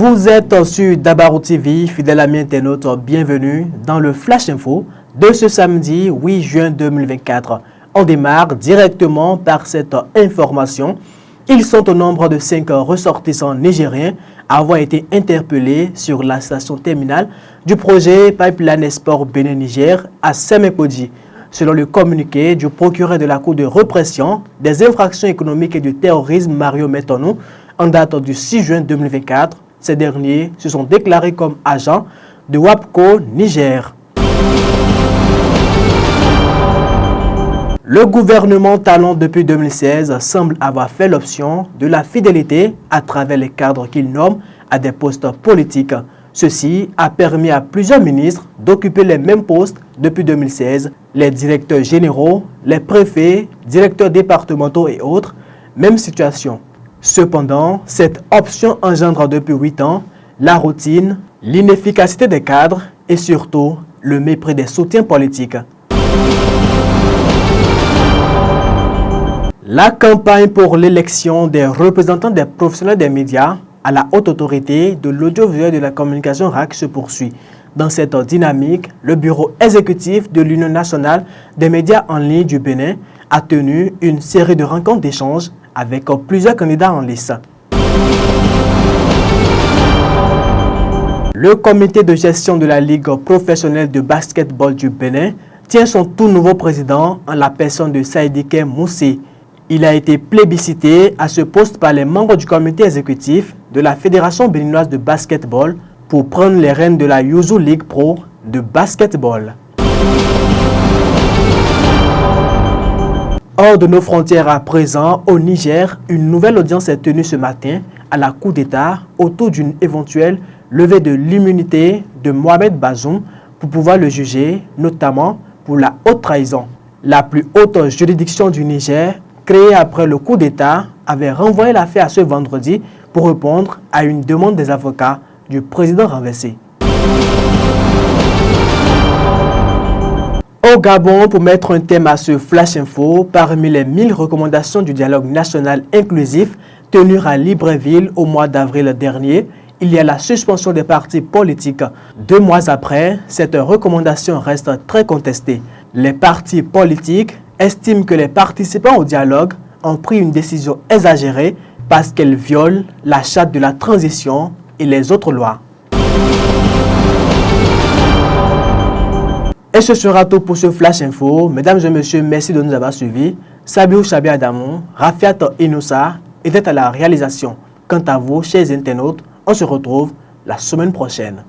Vous êtes sur Dabarou TV, fidèles amis internautes, bienvenue dans le Flash Info de ce samedi 8 juin 2024. On démarre directement par cette information. Ils sont au nombre de 5 ressortissants nigériens à avoir été interpellés sur la station terminale du projet Pipeline Export Bénin-Niger à Sémékodi. Selon le communiqué du procureur de la Cour de répression des infractions économiques et du terrorisme Mario Metonou, en date du 6 juin 2024, ces derniers se sont déclarés comme agents de WAPCO Niger. Le gouvernement talon depuis 2016 semble avoir fait l'option de la fidélité à travers les cadres qu'il nomme à des postes politiques. Ceci a permis à plusieurs ministres d'occuper les mêmes postes depuis 2016, les directeurs généraux, les préfets, directeurs départementaux et autres, même situation. Cependant, cette option engendre depuis 8 ans la routine, l'inefficacité des cadres et surtout le mépris des soutiens politiques. La campagne pour l'élection des représentants des professionnels des médias à la haute autorité de l'audiovisuel et de la communication RAC se poursuit. Dans cette dynamique, le bureau exécutif de l'Union nationale des médias en ligne du Bénin a tenu une série de rencontres d'échanges avec plusieurs candidats en lice. Le comité de gestion de la Ligue professionnelle de basketball du Bénin tient son tout nouveau président en la personne de Saïdike Moussi. Il a été plébiscité à ce poste par les membres du comité exécutif de la Fédération béninoise de basketball pour prendre les rênes de la Yuzu League Pro de basketball. Hors de nos frontières à présent, au Niger, une nouvelle audience est tenue ce matin à la Cour d'État autour d'une éventuelle levée de l'immunité de Mohamed Bazoum pour pouvoir le juger, notamment pour la haute trahison. La plus haute juridiction du Niger, créée après le coup d'État, avait renvoyé l'affaire à ce vendredi pour répondre à une demande des avocats du président renversé. Au Gabon, pour mettre un thème à ce Flash Info, parmi les 1000 recommandations du dialogue national inclusif tenu à Libreville au mois d'avril dernier, il y a la suspension des partis politiques. 2 mois après, cette recommandation reste très contestée. Les partis politiques estiment que les participants au dialogue ont pris une décision exagérée parce qu'elle viole la charte de la transition et les autres lois. Et ce sera tout pour ce Flash Info. Mesdames et messieurs, merci de nous avoir suivis. Sabiou Chabi Adamou, Rafiat Inoussa était à la réalisation. Quant à vous, chers internautes, on se retrouve la semaine prochaine.